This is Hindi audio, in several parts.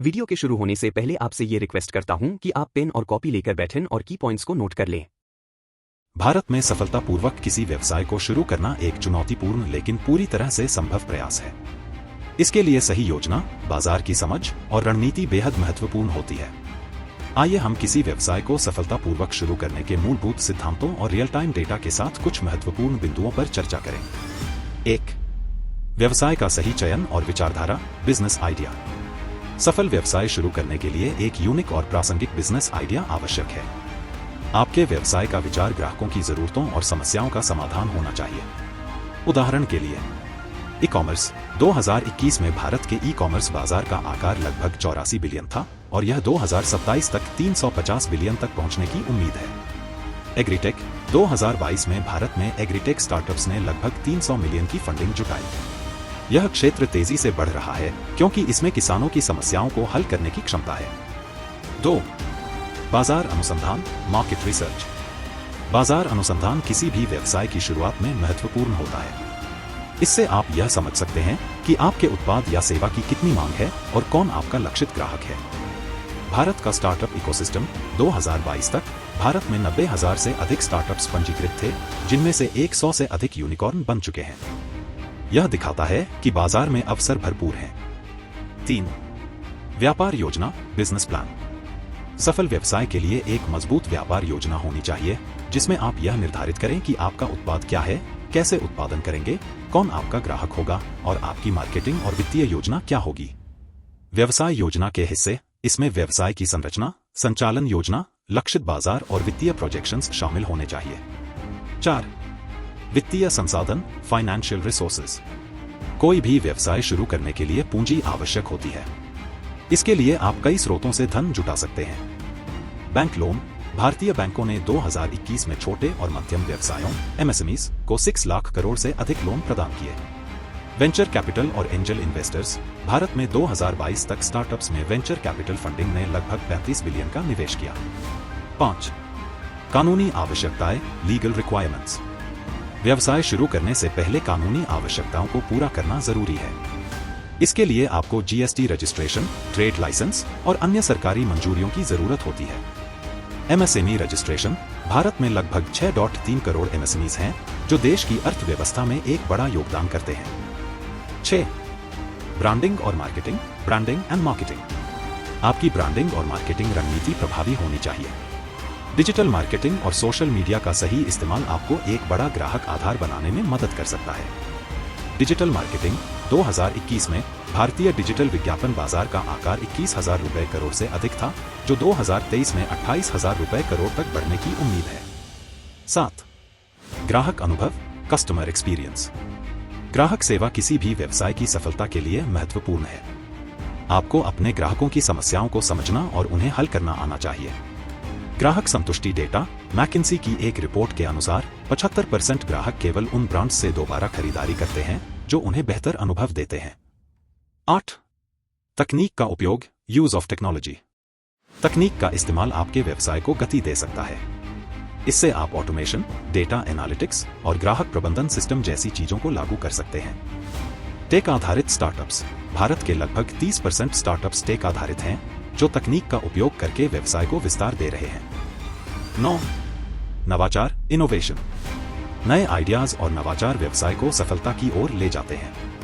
वीडियो के शुरू होने से पहले आपसे ये रिक्वेस्ट करता हूं कि आप पेन और कॉपी लेकर बैठें और की पॉइंट्स को नोट कर लें। भारत में सफलतापूर्वक किसी व्यवसाय को शुरू करना एक चुनौतीपूर्ण लेकिन पूरी तरह से संभव प्रयास है। इसके लिए सही योजना, बाजार की समझ और रणनीति बेहद महत्वपूर्ण होती है। आइए हम किसी व्यवसाय को सफलतापूर्वक शुरू करने के मूलभूत सिद्धांतों और रियल टाइम डेटा के साथ कुछ महत्वपूर्ण बिंदुओं पर चर्चा करें। 1. व्यवसाय का सही चयन और विचारधारा, बिजनेस आइडिया। सफल व्यवसाय शुरू करने के लिए एक यूनिक और प्रासंगिक बिजनेस आइडिया आवश्यक है। आपके व्यवसाय का विचार ग्राहकों की जरूरतों और समस्याओं का समाधान होना चाहिए। उदाहरण के लिए, ई-कॉमर्स 2021 में भारत के ई-कॉमर्स बाजार का आकार लगभग 84 बिलियन था और यह 2027 तक 350 बिलियन तक पहुंचने की उम्मीद है। एग्रीटेक 2022 में भारत में एग्रीटेक स्टार्टअप्स ने लगभग 300 मिलियन की फंडिंग जुटाई। यह क्षेत्र तेजी से बढ़ रहा है क्योंकि इसमें किसानों की समस्याओं को हल करने की क्षमता है। 2. बाजार अनुसंधान, मार्केट रिसर्च। बाजार अनुसंधान किसी भी व्यवसाय की शुरुआत में महत्वपूर्ण होता है। इससे आप यह समझ सकते हैं कि आपके उत्पाद या सेवा की कितनी मांग है और कौन आपका लक्षित ग्राहक है। भारत का स्टार्टअप इकोसिस्टम 2022 तक भारत में 90,000 से अधिक स्टार्टअप्स पंजीकृत थे, जिनमें से 100 से अधिक यूनिकॉर्न बन चुके हैं। यह दिखाता है कि बाजार में अवसर भरपूर हैं। 3. व्यापार योजना, बिजनेस प्लान। सफल व्यवसाय के लिए एक मजबूत व्यापार योजना होनी चाहिए, जिसमें आप यह निर्धारित करें कि आपका उत्पाद क्या है, कैसे उत्पादन करेंगे, कौन आपका ग्राहक होगा और आपकी मार्केटिंग और वित्तीय योजना क्या होगी। व्यवसाय योजना के हिस्से इसमें व्यवसाय की संरचना, संचालन योजना, लक्षित बाजार और वित्तीय प्रोजेक्शंस शामिल होने चाहिए। 4. वित्तीय संसाधन, फाइनेंशियल रिसोर्सेज। कोई भी व्यवसाय शुरू करने के लिए पूंजी आवश्यक होती है। इसके लिए आप कई स्रोतों से धन जुटा सकते हैं। Bank loan. भारतीय बैंकों ने 2021 में छोटे और मध्यम व्यवसायों (MSMEs) को 6 लाख करोड़ से अधिक लोन प्रदान किए। वेंचर कैपिटल और एंजल इन्वेस्टर्स। भारत में 2022 तक स्टार्टअप्स में वेंचर कैपिटल फंडिंग ने लगभग 35 बिलियन का निवेश किया। 5. कानूनी आवश्यकताएं, लीगल रिक्वायरमेंट्स। व्यवसाय शुरू करने से पहले कानूनी आवश्यकताओं को पूरा करना जरूरी है। इसके लिए आपको GST रजिस्ट्रेशन, ट्रेड लाइसेंस और अन्य सरकारी मंजूरियों की जरूरत होती है। MSME registration. भारत में लगभग 6.3 करोड़ MSMEs हैं, जो देश की अर्थव्यवस्था में एक बड़ा योगदान करते हैं। 6. ब्रांडिंग और मार्केटिंग, ब्रांडिंग एंड मार्केटिंग। आपकी ब्रांडिंग और मार्केटिंग रणनीति प्रभावी होनी चाहिए। डिजिटल मार्केटिंग और सोशल मीडिया का सही इस्तेमाल आपको एक बड़ा ग्राहक आधार बनाने में मदद कर सकता है। डिजिटल मार्केटिंग 2021 में भारतीय डिजिटल विज्ञापन बाजार का आकार 21,000 रुपए करोड़ से अधिक था, जो 2023 में 28,000 रुपए करोड़ तक बढ़ने की उम्मीद है। 7. ग्राहक अनुभव, कस्टमर एक्सपीरियंस। ग्राहक सेवा किसी भी व्यवसाय की सफलता के लिए महत्वपूर्ण है। आपको अपने ग्राहकों की समस्याओं को समझना और उन्हें हल करना आना चाहिए। ग्राहक संतुष्टि डेटा। मैकिन्सी की एक रिपोर्ट के अनुसार 75% ग्राहक केवल उन ब्रांड्स से दोबारा खरीदारी करते हैं जो उन्हें बेहतर अनुभव देते हैं। 8. तकनीक का उपयोग, यूज ऑफ टेक्नोलॉजी। तकनीक का इस्तेमाल आपके व्यवसाय को गति दे सकता है। इससे आप ऑटोमेशन, डेटा एनालिटिक्स और ग्राहक प्रबंधन सिस्टम जैसी चीजों को लागू कर सकते हैं। टेक आधारित स्टार्टअप्स। भारत के लगभग 30% स्टार्टअप्स टेक आधारित हैं, जो तकनीक का उपयोग करके व्यवसाय को विस्तार दे रहे हैं। 9. नवाचार, इनोवेशन। नए आइडियाज और नवाचार व्यवसाय को सफलता की ओर ले जाते हैं।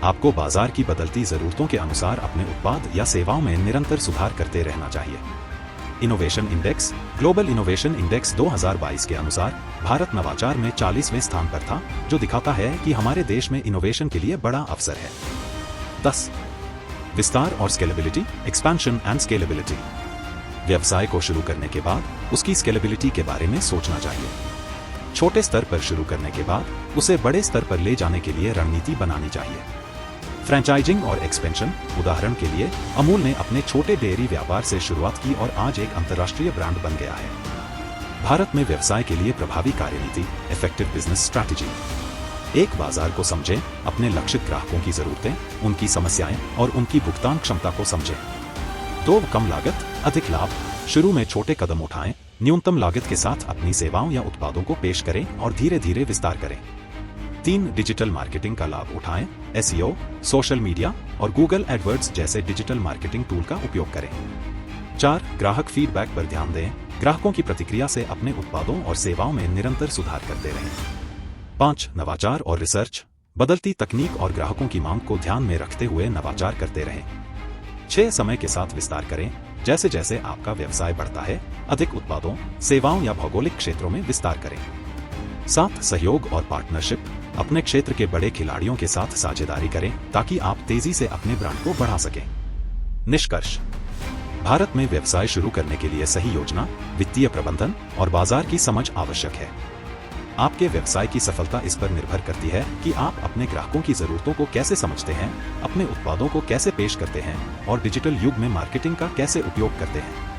आपको बाजार की बदलती जरूरतों के अनुसार अपने उत्पाद या सेवाओं में निरंतर सुधार करते रहना चाहिए। Innovation index. Global innovation index 2022 के अनुसार भारत नवाचार में 40वें स्थान पर था, जो दिखाता है कि हमारे देश में इनोवेशन के लिए बड़ा अवसर है। 10. विस्तार और स्केलेबिलिटी, एक्सपेंशन एंड स्केलेबिलिटी। व्यवसाय को शुरू करने के बाद उसकी स्केलेबिलिटी के बारे में सोचना चाहिए। छोटे स्तर पर शुरू करने के बाद उसे बड़े स्तर पर ले जाने के लिए रणनीति बनानी चाहिए। फ्रेंचाइजिंग और एक्सपेंशन। उदाहरण के लिए, अमूल ने अपने छोटे डेयरी व्यापार से शुरुआत की और आज एक अंतर्राष्ट्रीय ब्रांड बन गया है। भारत में व्यवसाय के लिए प्रभावी कार्यनीति, इफेक्टिव बिजनेस स्ट्रैटेजी। एक बाजार को समझें, अपने लक्षित ग्राहकों की जरूरतें, उनकी समस्याएं और उनकी भुगतान क्षमता को समझें। 2. कम लागत, अधिक लाभ। शुरू में छोटे कदम उठाएं, न्यूनतम लागत के साथ अपनी सेवाओं या उत्पादों को पेश करें और धीरे धीरे विस्तार करें। 3. डिजिटल मार्केटिंग का लाभ उठाएं। एसईओ, सोशल मीडिया और गूगल एडवर्ड्स जैसे डिजिटल मार्केटिंग टूल का उपयोग करें। 4. ग्राहक फीडबैक पर ध्यान दें। ग्राहकों की प्रतिक्रिया से अपने उत्पादों और सेवाओं में निरंतर सुधार करते रहें। 5. नवाचार और रिसर्च, बदलती तकनीक और ग्राहकों की मांग को ध्यान में रखते हुए नवाचार करते रहें। 6. समय के साथ विस्तार करें। जैसे जैसे आपका व्यवसाय बढ़ता है, अधिक उत्पादों, सेवाओं या भौगोलिक क्षेत्रों में विस्तार करें। 7. सहयोग और पार्टनरशिप, अपने क्षेत्र के बड़े खिलाड़ियों के साथ साझेदारी करें ताकि आप तेजी से अपने ब्रांड को बढ़ा सकें। निष्कर्ष, भारत में व्यवसाय शुरू करने के लिए सही योजना, वित्तीय प्रबंधन और बाजार की समझ आवश्यक है। आपके व्यवसाय की सफलता इस पर निर्भर करती है कि आप अपने ग्राहकों की जरूरतों को कैसे समझते हैं, अपने उत्पादों को कैसे पेश करते हैं और डिजिटल युग में मार्केटिंग का कैसे उपयोग करते हैं।